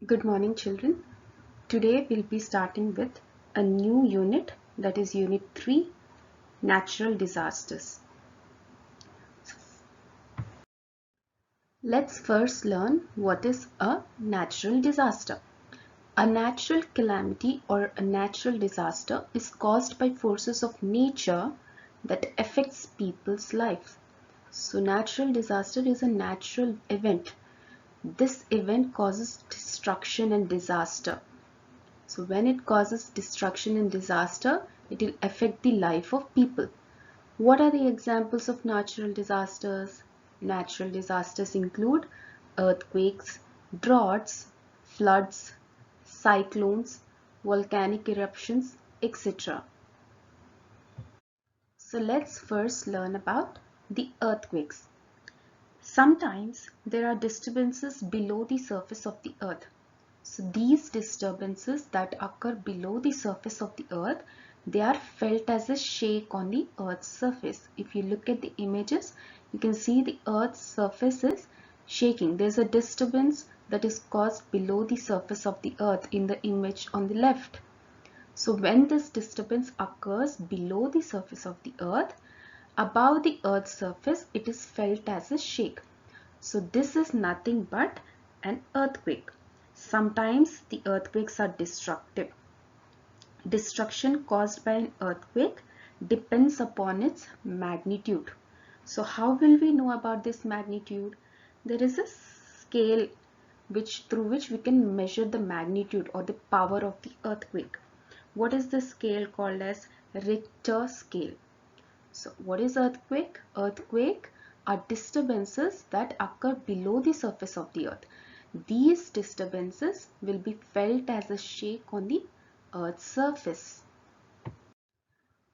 Good morning, children. Today we'll be starting with a new unit, that is Unit 3, Natural Disasters. Let's first learn what is a natural disaster. A natural calamity or a natural disaster is caused by forces of nature that affects people's life. So natural disaster is a natural event. This event causes destruction and disaster. So when it causes destruction and disaster, it will affect the life of people. What are the examples of natural disasters? Natural disasters include earthquakes, droughts, floods, cyclones, volcanic eruptions, etc. So let's first learn about the earthquakes. Sometimes there are disturbances below the surface of the earth. So these disturbances that occur below the surface of the earth, they are felt as a shake on the earth's surface. If you look at the images, you can see the earth's surface is shaking. There's a disturbance that is caused below the surface of the earth in the image on the left. So when this disturbance occurs below the surface of the earth, above the earth's surface, it is felt as a shake. So this is nothing but an earthquake. Sometimes the earthquakes are destructive. Destruction caused by an earthquake depends upon its magnitude. So how will we know about this magnitude? There is a scale through which we can measure the magnitude or the power of the earthquake. What is the scale called as? Richter scale. So what is earthquake? Earthquake are disturbances that occur below the surface of the earth. These disturbances will be felt as a shake on the earth's surface.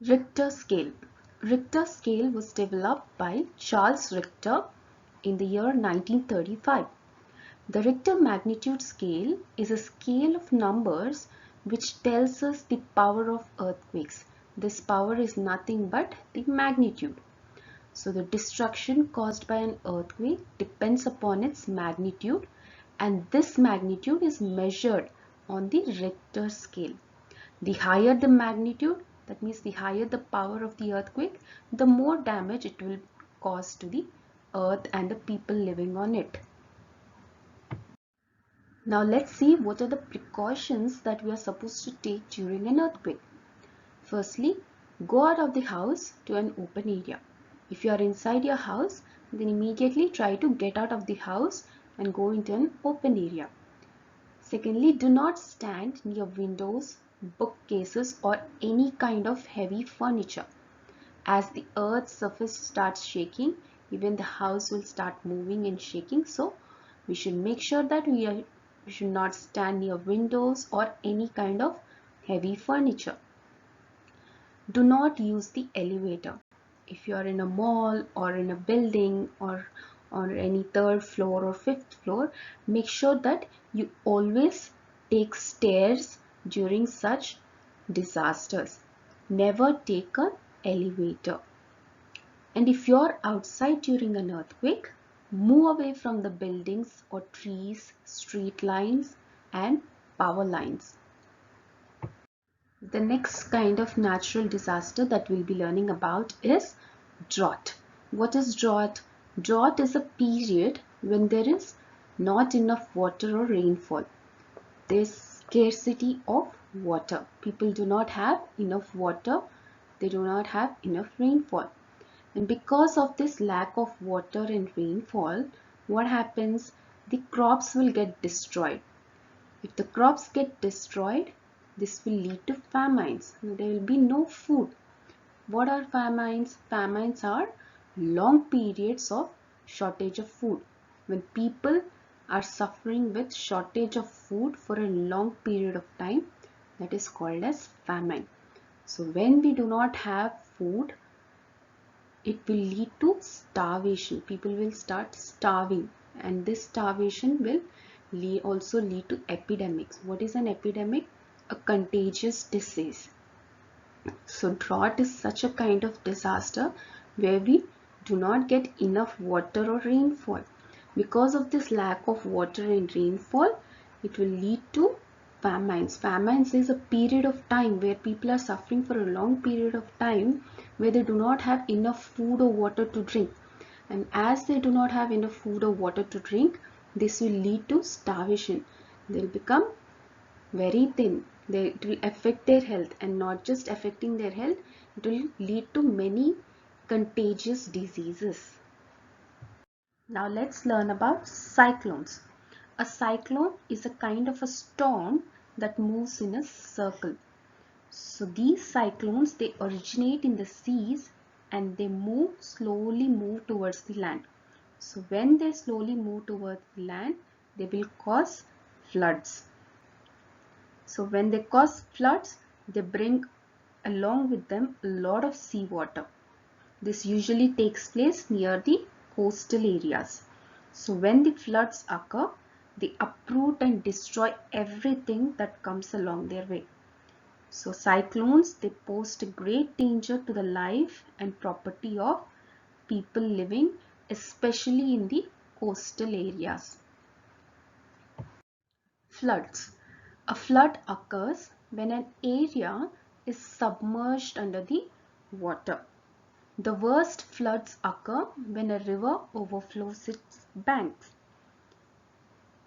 Richter scale. Richter scale was developed by Charles Richter in the year 1935. The Richter magnitude scale is a scale of numbers which tells us the power of earthquakes. This power is nothing but the magnitude. So the destruction caused by an earthquake depends upon its magnitude, and this magnitude is measured on the Richter scale. The higher the magnitude, that means the higher the power of the earthquake, the more damage it will cause to the earth and the people living on it. Now let's see what are the precautions that we are supposed to take during an earthquake. Firstly, go out of the house to an open area. If you are inside your house, then immediately try to get out of the house and go into an open area. Secondly, do not stand near windows, bookcases or any kind of heavy furniture. As the earth's surface starts shaking, even the house will start moving and shaking. So we should make sure that we should not stand near windows or any kind of heavy furniture. Do not use the elevator. If you are in a mall or in a building or on any third floor or fifth floor, make sure that you always take stairs during such disasters. Never take an elevator. And if you're outside during an earthquake, move away from the buildings or trees, street lines and power lines. The next kind of natural disaster that we'll be learning about is drought. What is drought? Drought is a period when there is not enough water or rainfall. There's scarcity of water. People do not have enough water. They do not have enough rainfall. And because of this lack of water and rainfall, what happens? The crops will get destroyed. If the crops get destroyed, this will lead to famines. There will be no food. What are famines? Famines are long periods of shortage of food. When people are suffering with shortage of food for a long period of time, that is called as famine. So when we do not have food, it will lead to starvation. People will start starving, and this starvation will also lead to epidemics. What is an epidemic? A contagious disease. So drought is such a kind of disaster where we do not get enough water or rainfall. Because of this lack of water and rainfall, It will lead to famines. Famines is a period of time where people are suffering for a long period of time, where they do not have enough food or water to drink. And as they do not have enough food or water to drink, this will lead to starvation. They'll become very thin. It will affect their health, and not just affecting their health, it will lead to many contagious diseases. Now let's learn about cyclones. A cyclone is a kind of a storm that moves in a circle. So these cyclones, they originate in the seas and they slowly move towards the land. So when they slowly move towards the land, they will cause floods. So when they cause floods, they bring along with them a lot of seawater. This usually takes place near the coastal areas. So when the floods occur, they uproot and destroy everything that comes along their way. So cyclones, they pose a great danger to the life and property of people living, especially in the coastal areas. Floods. A flood occurs when an area is submerged under the water. The worst floods occur when a river overflows its banks.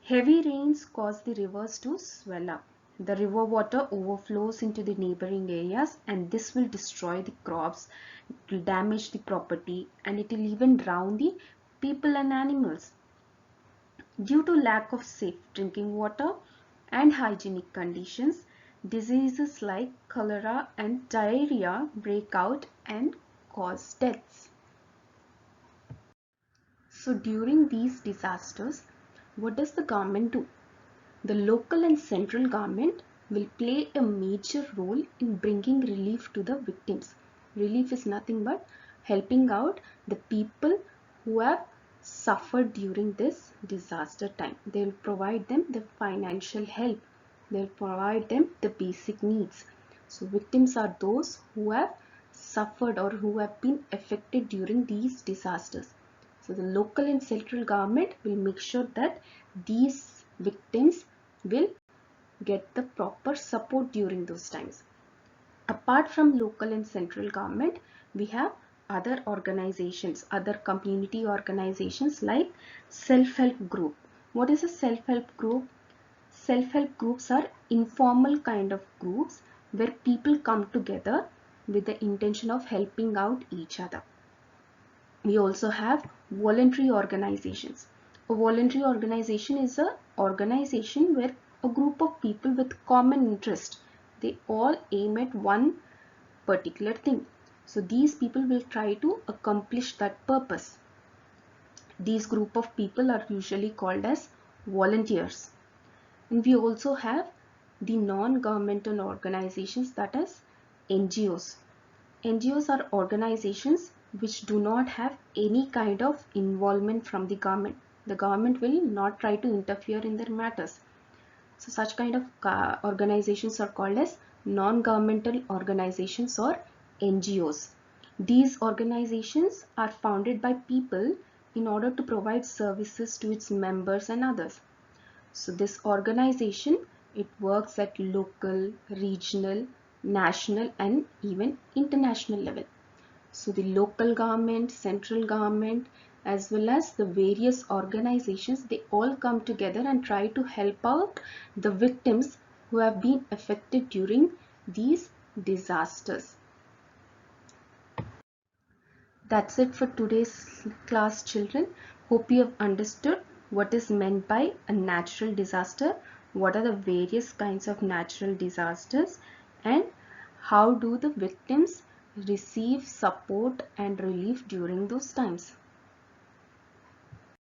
Heavy rains cause the rivers to swell up. The river water overflows into the neighboring areas, and this will destroy the crops, it will damage the property, and it will even drown the people and animals. Due to lack of safe drinking water and hygienic conditions, diseases like cholera and diarrhea break out and cause deaths. So during these disasters, what does the government do? The local and central government will play a major role in bringing relief to the victims. Relief is nothing but helping out the people who have suffered during this disaster time. They will provide them the financial help. They will provide them the basic needs. So victims are those who have suffered or who have been affected during these disasters. So the local and central government will make sure that these victims will get the proper support during those times. Apart from local and central government, we have other organizations, other community organizations like self-help group. What is a self-help group? Self-help groups are informal kind of groups where people come together with the intention of helping out each other. We also have voluntary organizations. A voluntary organization is an organization where a group of people with common interest, they all aim at one particular thing. So these people will try to accomplish that purpose. These group of people are usually called as volunteers. And we also have the non-governmental organizations, that is NGOs. NGOs are organizations which do not have any kind of involvement from the government. The government will not try to interfere in their matters. So such kind of organizations are called as non-governmental organizations or NGOs. These organizations are founded by people in order to provide services to its members and others. So this organization, it works at local, regional, national and even international level. So the local government, central government, as well as the various organizations, they all come together and try to help out the victims who have been affected during these disasters. That's it for today's class, children. Hope you have understood what is meant by a natural disaster, what are the various kinds of natural disasters, and how do the victims receive support and relief during those times.